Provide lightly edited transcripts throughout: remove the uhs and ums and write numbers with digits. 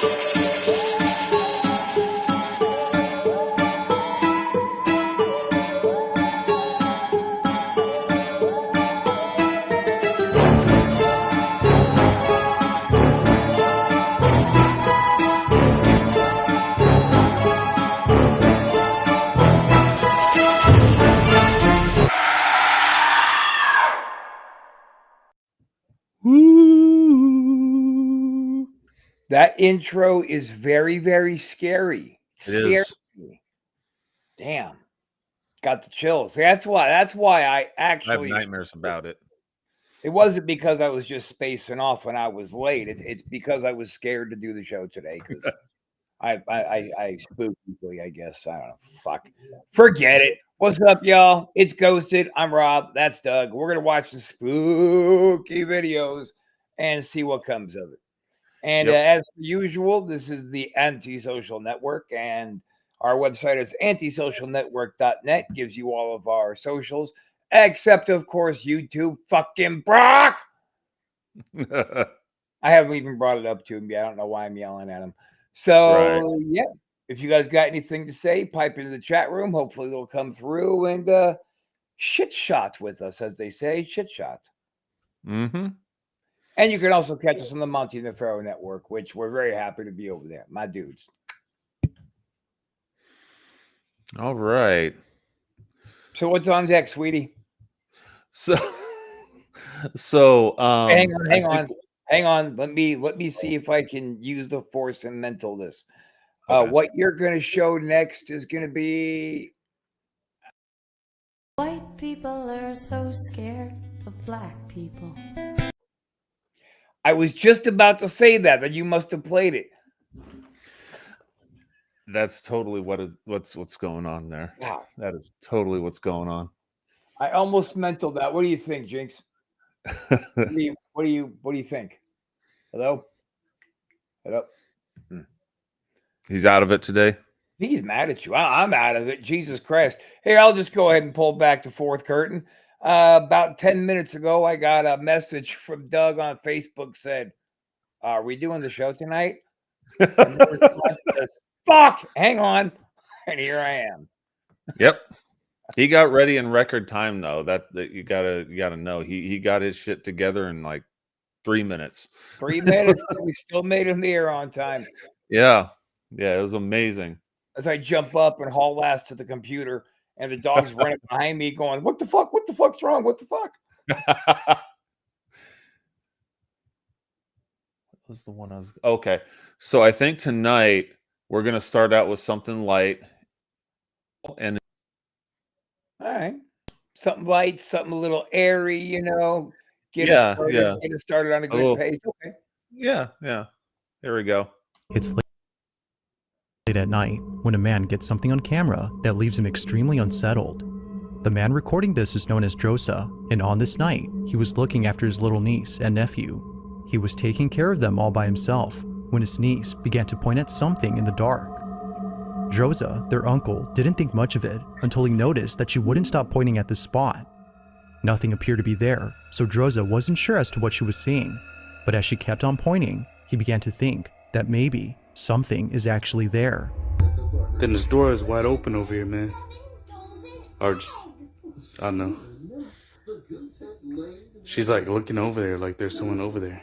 Ooh. That intro is very, very scary. It scares me. Damn. Got the chills. That's why I actually I have nightmares about it. It wasn't because I was just spacing off when I was late. It's because I was scared to do the show today because I spook easily, I guess. I don't know. Fuck. Forget it. What's up, y'all? It's Ghosted. I'm Rob. That's Doug. We're going to watch the spooky videos and see what comes of it. And as per usual, this is the Antisocial Network, and our website is antisocialnetwork.net. Gives you all of our socials, except, of course, YouTube. Fucking Brock! I haven't even brought it up to him yet. I don't know why I'm yelling at him. So, yeah, if you guys got anything to say, pipe into the chat room. Hopefully they'll come through and shit shot with us, as they say. Shit shot. Mm-hmm. And you can also catch us on the Monty and the Pharaoh Network, which we're very happy to be over there. My dudes. All right. So what's on deck, sweetie? So hang on. Let me see if I can use the force and mental this. Okay. What you're going to show next is going to be... White people are so scared of black people. I was just about to say that, but you must have played it. That's totally what's going on there. Yeah. That is totally what's going on. I almost mental that. What do you think, Jinx? What do you think? Hello? He's out of it today. He's mad at you. I'm out of it. Jesus Christ. Here, I'll just go ahead and pull back the fourth curtain. About 10 minutes ago, I got a message from Doug on Facebook said, are we doing the show tonight? Fuck, hang on. And here I am. Yep. He got ready in record time, though. That you gotta know. He got his shit together in like 3 minutes. 3 minutes. We still made it in the air on time. Yeah. It was amazing. As I jump up and haul ass to the computer, and the dog's running behind me going, what the fuck? What the fuck's wrong? What the fuck? What was the one I was... Okay. So I think tonight we're going to start out with something light. And all right. Something light, something a little airy, Get us started on a good pace. Okay. Yeah. There we go. It's late at night when a man gets something on camera that leaves him extremely unsettled. The man recording this is known as Drosa, and on this night, he was looking after his little niece and nephew. He was taking care of them all by himself when his niece began to point at something in the dark. Drosa, their uncle, didn't think much of it until he noticed that she wouldn't stop pointing at the spot. Nothing appeared to be there, so Drosa wasn't sure as to what she was seeing. But as she kept on pointing, he began to think that maybe something is actually there. Then this door is wide open over here, man. Or just, I don't know. She's like looking over there like there's someone over there.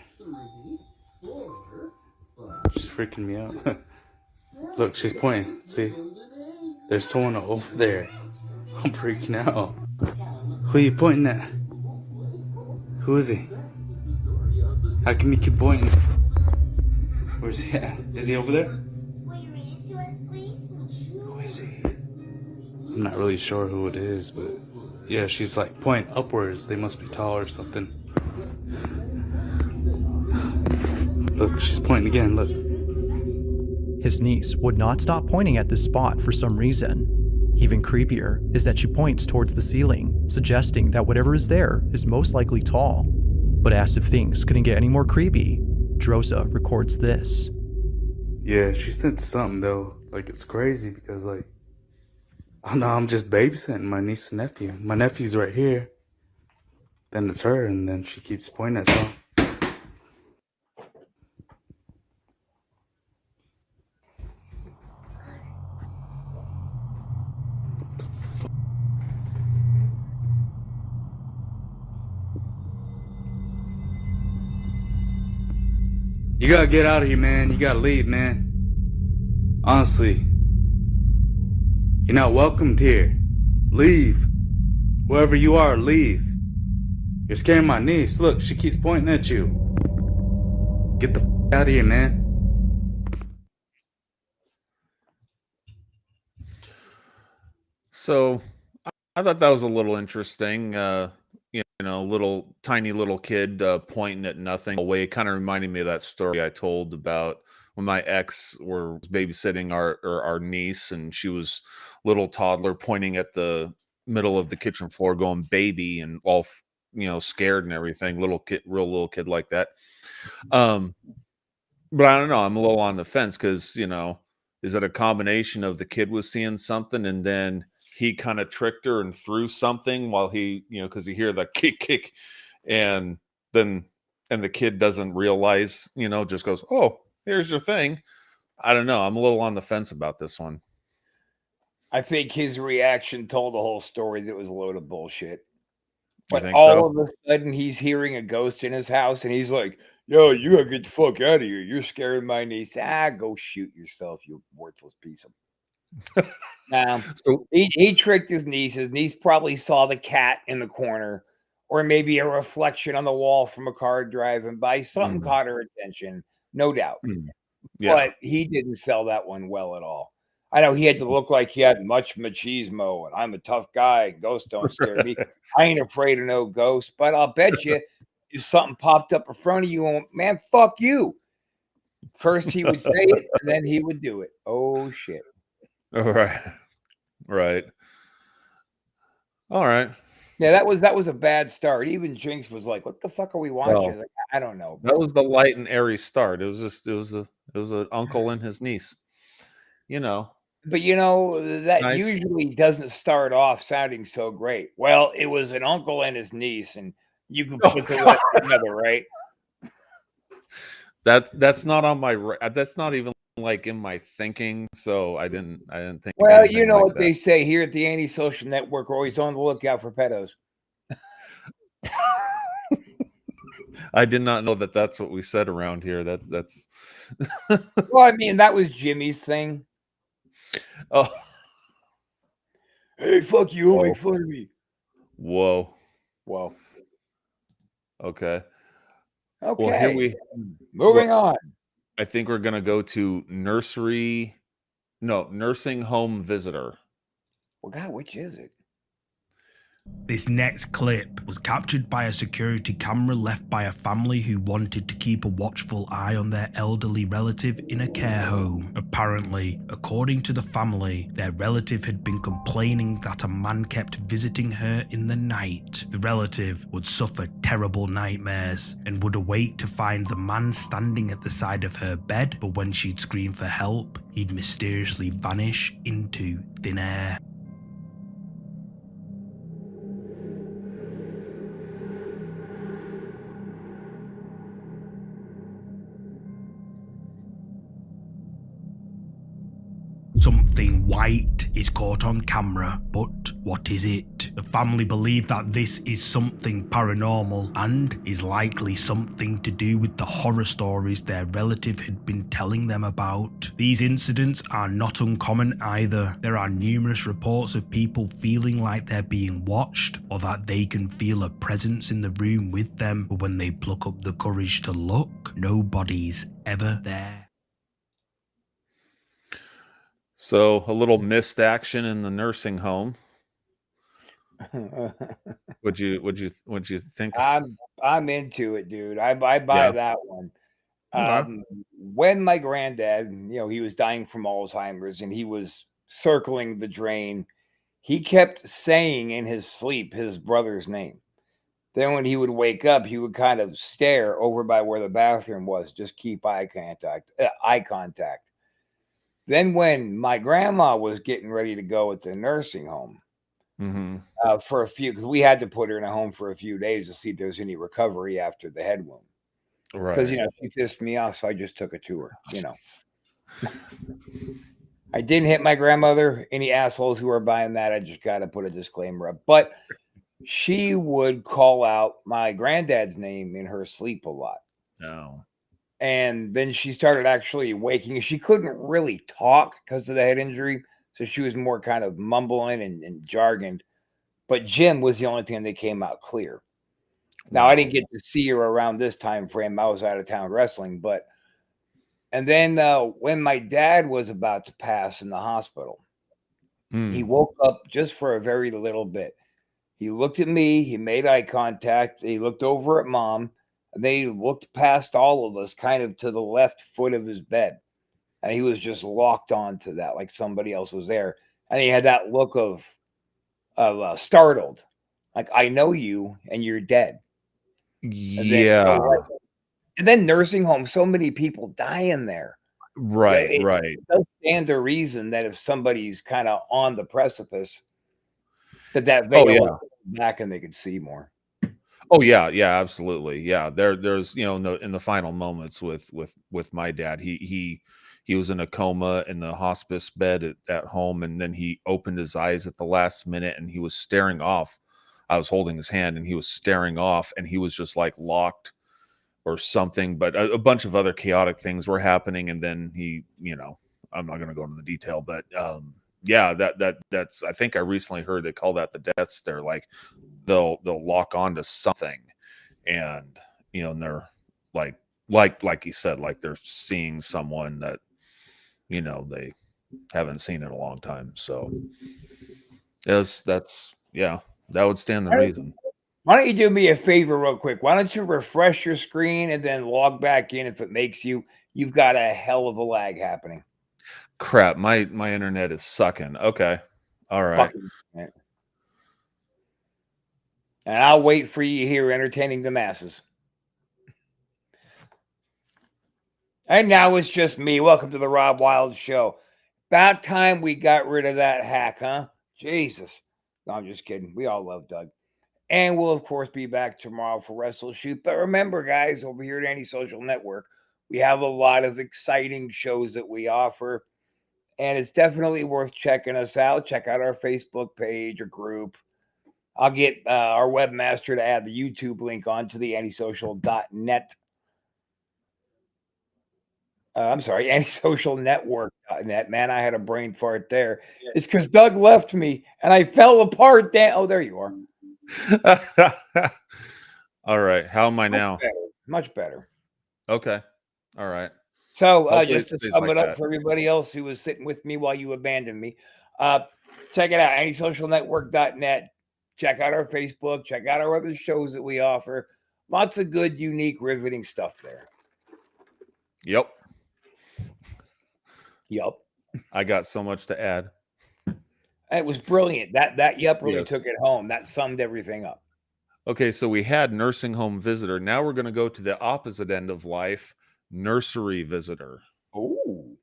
She's freaking me out. Look, she's pointing. See? There's someone over there. I'm freaking out. Who are you pointing at? Who is he? How come you keep pointing? Where's he at? Is he over there? Will you read it to us, please? Who is he? I'm not really sure who it is, but yeah, she's like pointing upwards. They must be tall or something. Look, she's pointing again, look. His niece would not stop pointing at this spot for some reason. Even creepier is that she points towards the ceiling, suggesting that whatever is there is most likely tall. But as if things couldn't get any more creepy, Drosa records this. Yeah, she said something though. Like, it's crazy because, like, I don't know, I'm just babysitting my niece and nephew. My nephew's right here. Then it's her, and then she keeps pointing at something. You gotta get out of here, man. You gotta leave, man. Honestly. You're not welcomed here. Leave. Whoever you are, leave. You're scaring my niece. Look, she keeps pointing at you. Get the out of here, man. So I thought that was a little interesting. You know, tiny little kid pointing at nothing away. It kind of reminded me of that story I told about when my ex was babysitting our niece, and she was little toddler pointing at the middle of the kitchen floor, going baby, and all scared and everything. Little kid, real little kid like that. But I don't know. I'm a little on the fence because is it a combination of the kid was seeing something and then he kind of tricked her and threw something while he, because you hear the kick, and the kid doesn't realize, just goes, "Oh, here's your thing." I don't know. I'm a little on the fence about this one. I think his reaction told the whole story that it was a load of bullshit. But think all so? of a sudden, he's hearing a ghost in his house, and he's like, "Yo, you gotta get the fuck out of here. You're scaring my niece." Go shoot yourself, you worthless piece of. So He tricked his niece. His niece probably saw the cat in the corner, or maybe a reflection on the wall from a car driving by. Something caught her attention, no doubt. yeah. But he didn't sell that one well at all. I know he had to look like he had much machismo, and I'm a tough guy. Ghosts don't scare me. I ain't afraid of no ghosts, but I'll bet you if something popped up in front of you, man, fuck you. First he would say it, and then he would do it. Oh shit. All right. Right. All right. Yeah, that was a bad start. Even Jinx was like, "What the fuck are we watching?" Well, Like, I don't know. That was the light and airy start. It was an uncle and his niece. But that Nice. usually doesn't start off sounding so great. Well, it was an uncle and his niece, and you can put the rest together, right? That's not on my. That's not even like in my thinking. So I didn't think. Well, anything you know like what they say here at the Antisocial Network. We're always on the lookout for pedos. I did not know that that's what we said around here. That's. Well, I mean, that was Jimmy's thing. Oh. Hey, fuck you! Don't make fun of me. Whoa. Okay. Okay. Well, here moving on. I think we're gonna go to nursing home visitor. Well, God, which is it? This next clip was captured by a security camera left by a family who wanted to keep a watchful eye on their elderly relative in a care home. Apparently, according to the family, their relative had been complaining that a man kept visiting her in the night. The relative would suffer terrible nightmares and would awake to find the man standing at the side of her bed, but when she'd scream for help, he'd mysteriously vanish into thin air. Something white is caught on camera, but what is it? The family believe that this is something paranormal and is likely something to do with the horror stories their relative had been telling them about. These incidents are not uncommon either. There are numerous reports of people feeling like they're being watched or that they can feel a presence in the room with them, but when they pluck up the courage to look, nobody's ever there. So a little missed action in the nursing home. Would you think? I'm into it, dude. I buy Yeah. that one. Okay. When my granddad, he was dying from Alzheimer's and he was circling the drain, he kept saying in his sleep his brother's name. Then when he would wake up, he would kind of stare over by where the bathroom was, just keep eye contact. Then when my grandma was getting ready to go at the nursing home for a few, because we had to put her in a home for a few days to see if there's any recovery after the head wound. Because, Right. she pissed me off, so I just took her to her, I didn't hit my grandmother. Any assholes who are buying that, I just got to put a disclaimer up. But she would call out my granddad's name in her sleep a lot. No. And then she started actually waking. She couldn't really talk because of the head injury. So she was more kind of mumbling and jargoned. But Jim was the only thing that came out clear. Now, I didn't get to see her around this time frame. I was out of town wrestling. And then when my dad was about to pass in the hospital, he woke up just for a very little bit. He looked at me. He made eye contact. He looked over at Mom. And then he looked past all of us, kind of to the left foot of his bed. And he was just locked onto that, like somebody else was there. And he had that look of startled. Like, I know you and you're dead. Yeah. And then nursing home, so many people die in there. Right, It right. does stand to reason that if somebody's kind of on the precipice, that veil would go back and they could see more. Oh yeah, yeah, absolutely. Yeah, there's in the final moments with my dad, he was in a coma in the hospice bed at home, and then he opened his eyes at the last minute, and he was staring off. I was holding his hand, and he was staring off, and he was just like locked or something. But a bunch of other chaotic things were happening, and then he, I'm not going to go into the detail, but yeah, that's. I think I recently heard they call that the death stare. Like they'll lock onto something, and and they're like you said, like they're seeing someone that they haven't seen in a long time. So that's that would stand the reason. Why don't you do me a favor real quick? Why don't you refresh your screen and then log back in if it makes you've got a hell of a lag happening. Crap, my internet is sucking. Okay. All right. And I'll wait for you here entertaining the masses. And now it's just me. Welcome to the Rob Wild Show. About time we got rid of that hack, huh? Jesus. No, I'm just kidding. We all love Doug. And we'll, of course, be back tomorrow for Wrestle Shoot. But remember, guys, over here at Antisocial Network, we have a lot of exciting shows that we offer. And it's definitely worth checking us out. Check out our Facebook page or group. I'll get our webmaster to add the YouTube link onto the antisocial.net. I'm sorry, antisocialnetwork.net. Man, I had a brain fart there. Yeah. It's because Doug left me and I fell apart. Oh, there you are. All right. How am I now? Much better. Okay. All right. So just to sum it up for everybody else who was sitting with me while you abandoned me, check it out, antisocialnetwork.net. Check out our Facebook. Check out our other shows that we offer. Lots of good, unique, riveting stuff there. Yep. I got so much to add. It was brilliant. That yep really took it home. That summed everything up. Okay, so we had nursing home visitor. Now we're going to go to the opposite end of life, nursery visitor. Oh.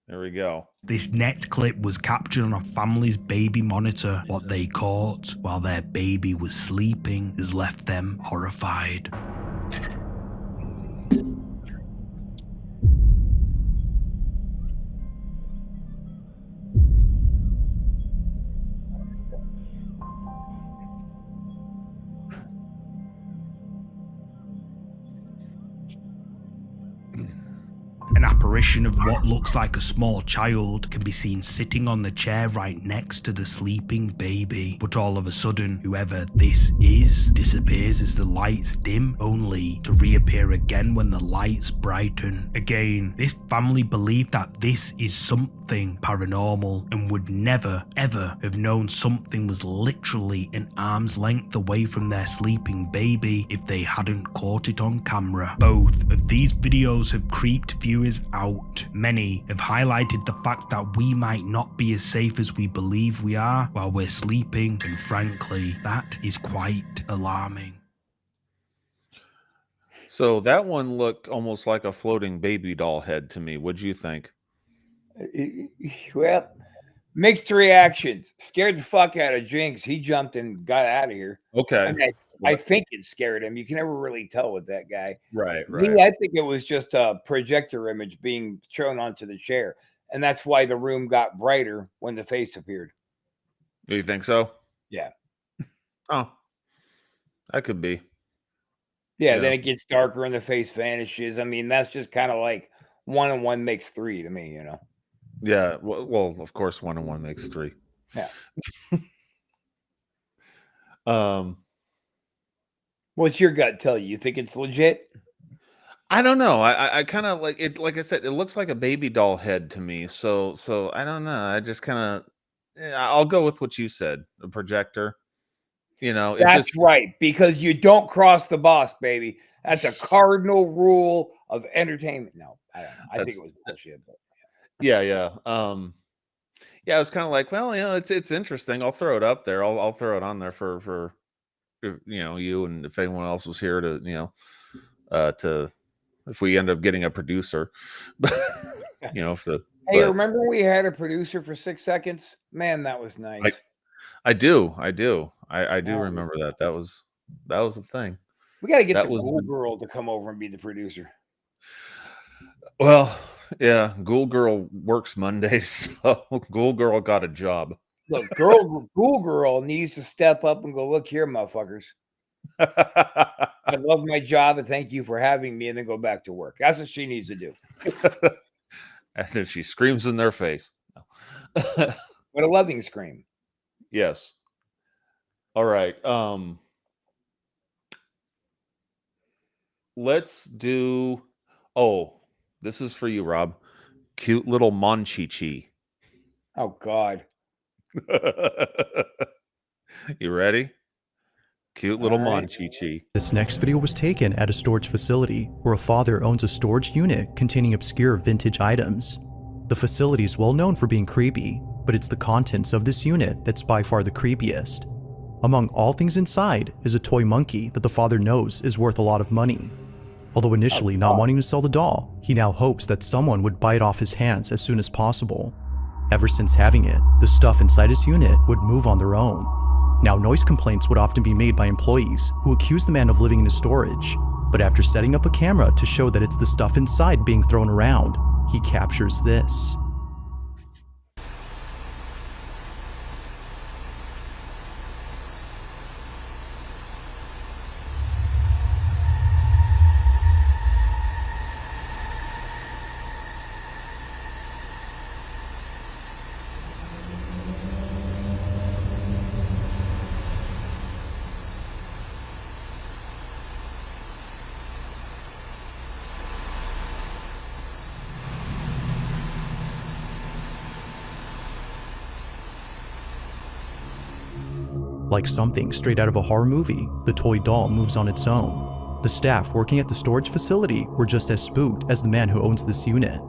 There we go. This next clip was captured on a family's baby monitor. What they caught while their baby was sleeping has left them horrified. An apparition of what looks like a small child can be seen sitting on the chair right next to the sleeping baby. But all of a sudden, whoever this is disappears as the lights dim, only to reappear again when the lights brighten. Again, this family believed that this is something paranormal and would never ever have known something was literally an arm's length away from their sleeping baby if they hadn't caught it on camera. Both of these videos have creeped viewers out. Many have highlighted the fact that we might not be as safe as we believe we are while we're sleeping, and frankly, that is quite alarming. So that one looked almost like a floating baby doll head to me. What'd you think? Well, mixed reactions. Scared the fuck out of Jinx. He jumped and got out of here. Okay. I think it scared him. You can never really tell with that guy. Right. Me, I think it was just a projector image being shown onto the chair. And that's why the room got brighter when the face appeared. Do you think so? Yeah. Oh, that could be. Yeah, Yeah. then it gets darker and the face vanishes. I mean, that's just kind of like 1 and 1 makes 3 to me, you know? Yeah. Well, of course, 1 and 1 makes 3. Yeah. Um, What's your gut tell you? You think it's legit? I don't know. I kind of like it. Like I said, it looks like a baby doll head to me. So I don't know. I just kind of, I'll go with what you said. A projector. It That's just, right, because you don't cross the boss, baby. That's a cardinal rule of entertainment. No, I don't know. I think that's it was bullshit. But yeah. Yeah. I was kind of like, well, it's interesting. I'll throw it up there. I'll throw it on there for you, and if anyone else was here to to if we end up getting a producer, if the hey, but remember we had a producer for 6 seconds? Man, that was nice. I do I do Now remember that. That was a thing. we got to get That the was Ghoul the Girl to come over and be the producer. Well, yeah, Ghoul Girl works Mondays, so Ghoul Girl got a job. Look, Ghoul Girl needs to step up and go, look here, motherfuckers. I love my job and thank you for having me, and then go back to work. That's what she needs to do. And then she screams in their face. What a loving scream. Yes. All right. Let's do. Oh, this is for you, Rob. Cute little Monchichi. Oh, God. You ready? Cute little All right. Monchichi. This next video was taken at a storage facility where a father owns a storage unit containing obscure vintage items. The facility is well known for being creepy, but it's the contents of this unit that's by far the creepiest. Among all things inside is a toy monkey that the father knows is worth a lot of money. Although initially not wanting to sell the doll, he now hopes that someone would buy it off his hands as soon as possible. Ever since having it, the stuff inside his unit would move on their own. Now, noise complaints would often be made by employees who accuse the man of living in his storage, but after setting up a camera to show that it's the stuff inside being thrown around, he captures this. Like something straight out of a horror movie, the toy doll moves on its own. The staff working at the storage facility were just as spooked as the man who owns this unit.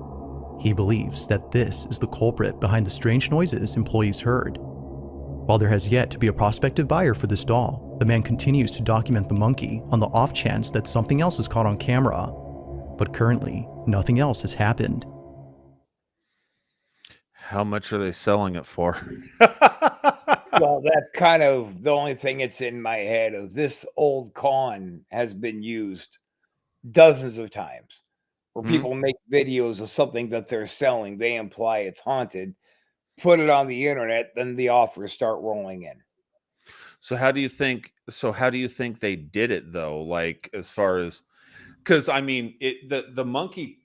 He believes that this is the culprit behind the strange noises employees heard. While there has yet to be a prospective buyer for this doll, the man continues to document the monkey on the off chance that something else is caught on camera. But currently, nothing else has happened. How much are they selling it for? Well, that's kind of the only thing that's in my head of this old con has been used dozens of times where Mhm. people make videos of something that they're selling. They imply it's haunted, put it on the internet, then the offers start rolling in. So how do you think they did it though? Like as far as because I mean the monkey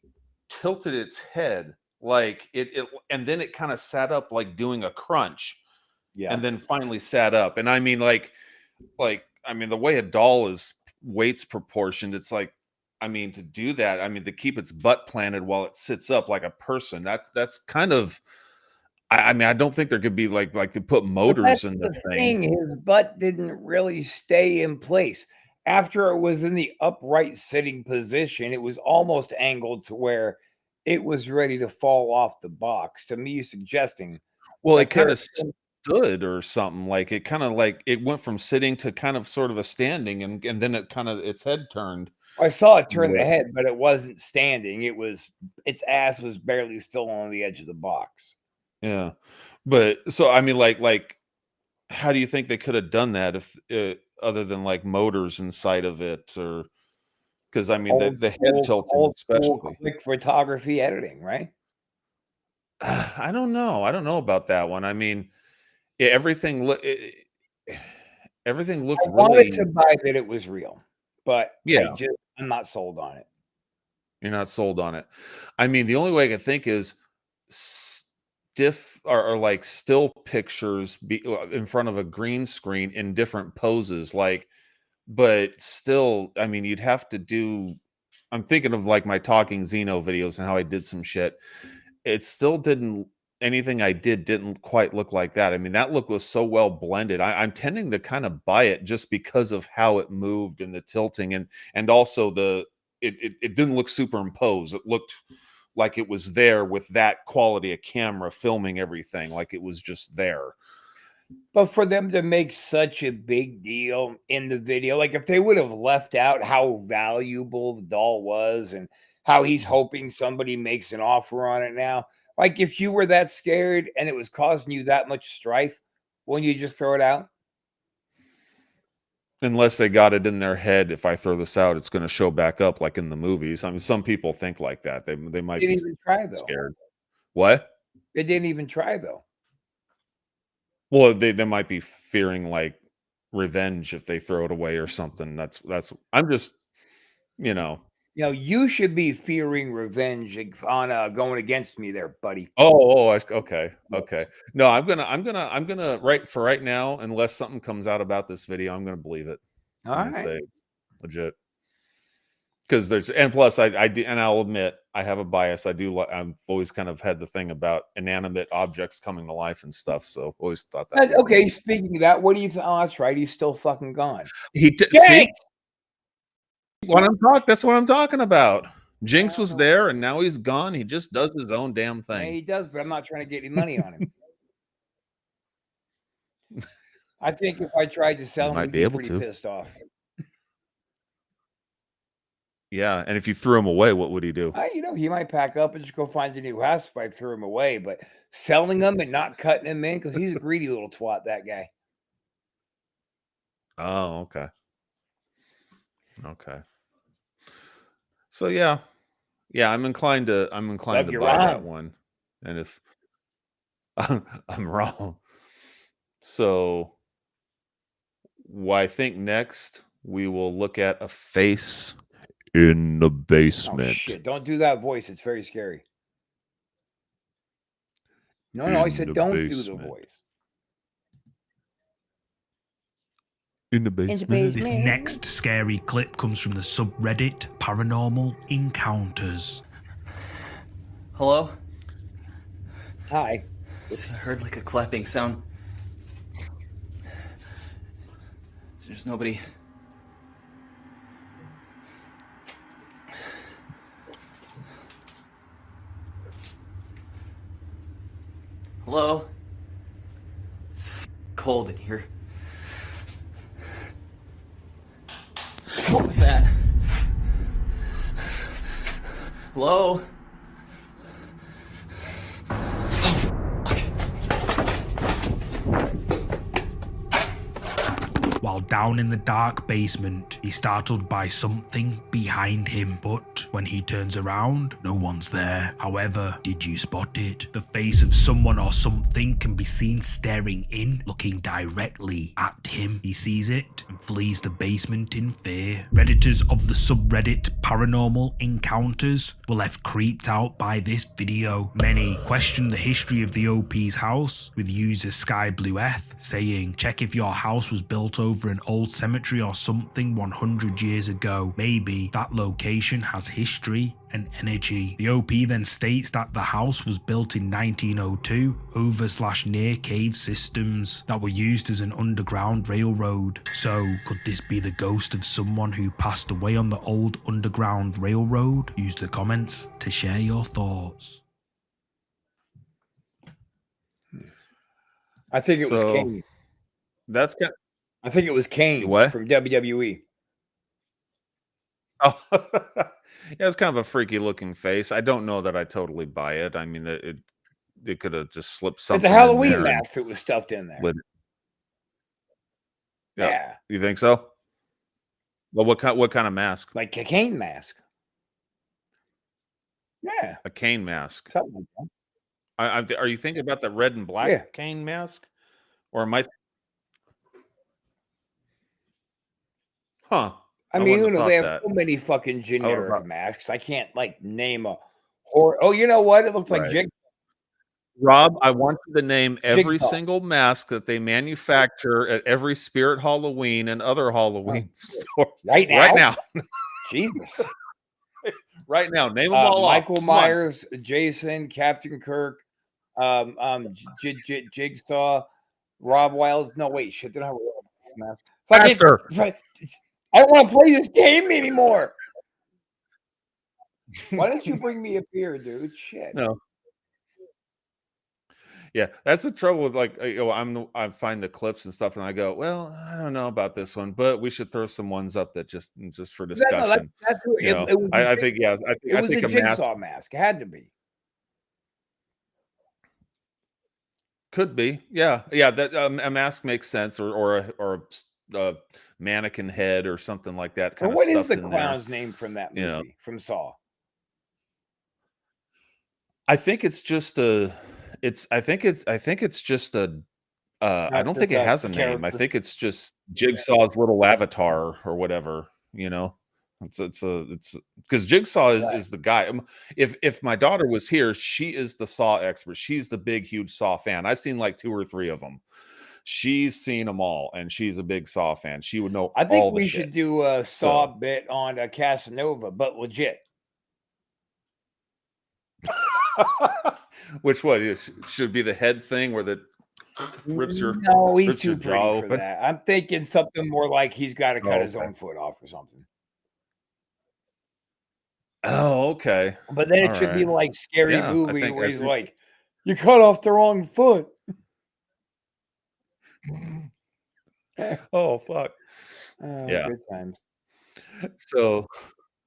tilted its head like it and then it kind of sat up like doing a crunch Yeah. and then finally sat up. And I mean I mean the way a doll is weight's proportioned, it's like I mean to do that, I mean to keep its butt planted while it sits up like a person, that's kind of I mean, I don't think there could be like to put But motors that's in the the thing. thing. His butt didn't really stay in place. After it was in the upright sitting position, it was almost angled to where it was ready to fall off the box. To me, suggesting Well, it that kind there's of some stood or something. Like it kind of like it went from sitting to kind of sort of a standing, and then it kind of its head turned. I saw it turn the Yeah. head, but it wasn't standing. It was its ass was barely still on the edge of the box. Yeah, but so I mean, how do you think they could have done that if other than like motors inside of it, or because I mean the head tilting Old school especially. quick photography editing, right? I don't know. I don't know about that one. I mean, everything I looked wanted to really buy that it was real. but Yeah. I'm not sold on it. You're not sold on it. I mean, the only way I can think is stiff or like still pictures in front of a green screen in different poses, like, but still, I mean, you'd have to do. I'm thinking of like my talking Xeno videos and how I did some shit. It still didn't. Anything I didn't quite look like that. I mean, that look was so well blended. I'm tending to kind of buy it just because of how it moved and the tilting and also it didn't look superimposed. It looked like it was there with that quality of camera filming everything, like it was just there. But for them to make such a big deal in the video, like if they would have left out how valuable the doll was and how he's hoping somebody makes an offer on it now, like if you were that scared and it was causing you that much strife, wouldn't you just throw it out? Unless they got it in their head, if I throw this out, it's going to show back up like in the movies. I mean, some people think like that. They might Didn't be even try though. scared. What? They didn't even try though. Well, they might be fearing like revenge if they throw it away or something. That's I'm just, you know. You know, you should be fearing revenge on going against me there, buddy. Okay. No, I'm gonna right now, unless something comes out about this video, I'm gonna believe it. All I'm gonna right. say it's legit. Because there's, and plus I do, and I'll admit I have a bias. I've always kind of had the thing about inanimate objects coming to life and stuff. So always thought that. Was Okay, speaking of that, what do you think? Oh, that's right. He's still fucking gone. see Jinx! that's what I'm talking about. Jinx was there and now he's gone. He just does his own damn Yeah, thing. he does, but I'm not trying to get any money on him. I think if I tried to sell him, might he'd be be able pretty to. pissed off. Yeah, and if you threw him away, what would he do? You know, he might pack up and just go find a new house if I threw him away. But selling them and not cutting him in, because he's a greedy little twat, that guy. Oh, okay. Okay. So yeah, I'm inclined to Doug, you're buy that wrong. one, and if I'm wrong, so I think next we will look at a face in the Oh, basement. shit. Don't do that voice. It's very scary. No, I In said the don't do the basement. voice. In the basement. This next scary clip comes from the subreddit Paranormal Encounters. Hello? Hi. I heard like a clapping sound. There's nobody. Hello? It's cold in here. What was that? Hello? While down in the dark basement, he's startled by something behind him, but when he turns around, no one's there. However, did you spot it? The face of someone or something can be seen staring in, looking directly at him. He sees it and flees the basement in fear. Redditors of the subreddit Paranormal Encounters were left creeped out by this video. Many question the history of the OP's house, with user SkyBlueeth saying, check if your house was built over an old cemetery or something 100 years ago. Maybe that location has history and energy. The OP then states that the house was built in 1902 over/near cave systems that were used as an underground railroad. So could this be the ghost of someone who passed away on the old underground railroad? Use the comments to share your thoughts. I think it was So, Kane. That's kind. I think it was Kane What? from WWE. Oh, yeah, it's kind of a freaky looking face. I don't know that I totally buy it. I mean, it could have just slipped something. It's a Halloween in there and mask that was stuffed in there. lit it. Yeah. Yeah. You think so? Well, what kind of mask? Like a Kane mask. Yeah. A cane mask. Something like that. Are you thinking about the red and black Yeah. cane mask, or am I? Huh? I I mean, wouldn't you have know, they thought have that. so many fucking generic thought- masks. I can't like name a horror. Oh, you know what? It looks like Right. Rob, I want you to name every Jigsaw. single mask that they manufacture at every Spirit Halloween and other Halloween stores Right now. right now. Jesus. Right now. Name them all Michael off. Come on. Myers, Jason, Captain Kirk, Jigsaw, Rob Wild. No, wait, shit. They don't have a mask. Faster. I don't want to play this game anymore. Why don't you bring me a beer, dude? Shit. No. Yeah, that's the trouble with like I find the clips and stuff, and I go, well, I don't know about this one, but we should throw some ones up that just for No, discussion. that's who, You know, it was. I think yeah, I think It I was think a a mask Jigsaw mask. It had to be. could be, yeah. That a mask makes sense, or a mannequin head or something like that. Or Kind of what is stuffed the in there. clown's name from that movie? You know. From Saw. I think it's just a. I think it's just a. I don't think it has a name. I think it's just Jigsaw's little avatar or whatever. You know, it's because Jigsaw is the guy. If my daughter was here, she is the Saw expert. She's the big, huge Saw fan. I've seen like 2 or 3 of them. She's seen them all, and she's a big Saw fan. She would know. I think all the we shit. should do a Saw bit on Casanova, but legit. Which one should be the head thing where the rips your No, he's rips too your pretty jaw for open? that. I'm thinking something more like he's got to cut his okay. own foot off or something. Oh, okay. But then it All should be right. like Scary Yeah, I Movie think where I he's think- like, "You cut off the wrong foot." Oh fuck. Yeah. Good times. So,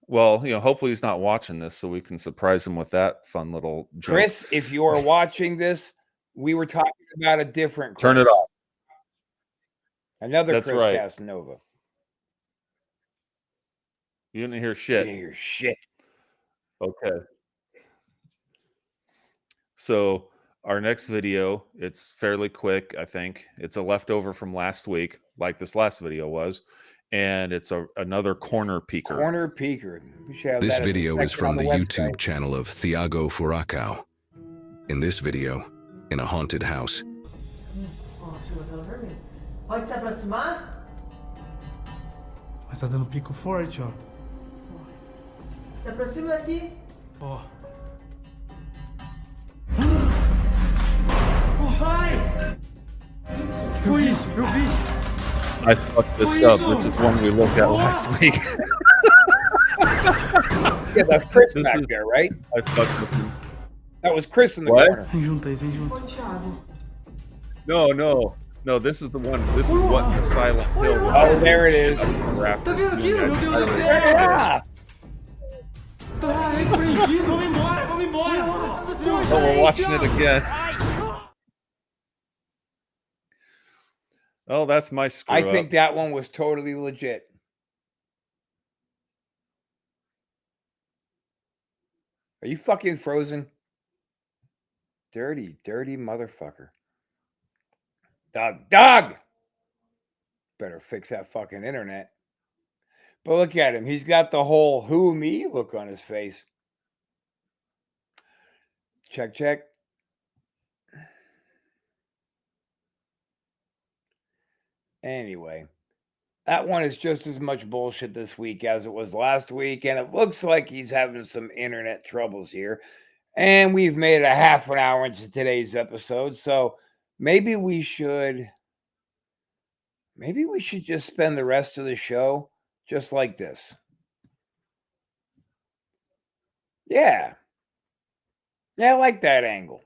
well, hopefully he's not watching this, so we can surprise him with that fun little joke. Chris, if you are watching this, we were talking about a different Chris. Turn it off. Another That's Chris right. Casanova. You didn't hear You shit. didn't hear shit. Okay. So our next video, it's fairly quick, I think. It's a leftover from last week, like this last video was, and it's another corner peeker. Corner peeker. We should have This that as a video is section from on the website. YouTube channel of Thiago Furacão. In this video, in a haunted house, Pode se aproximar? Mas tá dando pico forte, ó. Se aproxima daqui. Ó. Foi isso, eu vi. I fucked this up. This is one we looked at last week. Yeah, that's Chris This back is- there, right? I fucked with him. That was Chris in the What? corner. Vem junto aí, vem junto. Foi, Thiago. No, this is the one. This is what the Silent Hill. Oh, there it is. Tá vendo aquilo? Meu Deus do céu! Yeah. Tá repreendido, vamos embora, vamos embora! Nossa senhora! Oh, we're watching it again. Oh, that's my screw I up. think that one was totally legit. Are you fucking frozen? Dirty, dirty motherfucker. Doug! Better fix that fucking internet. But look at him. He's got the whole who me look on his face. Check, check. Anyway, that one is just as much bullshit this week as it was last week. And it looks like he's having some internet troubles here. And we've made it a half an hour into today's episode. So maybe we should just spend the rest of the show just like this. Yeah. Yeah, I like that angle.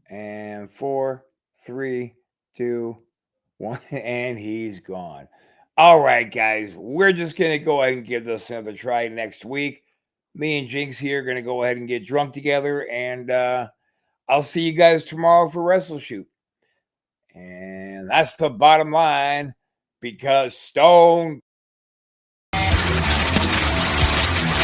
And 4, 3, 2, 1, and he's gone. All right, guys, we're just going to go ahead and give this another try next week. Me and Jinx here are going to go ahead and get drunk together, and I'll see you guys tomorrow for Wrestle Shoot. And that's the bottom line, because Stone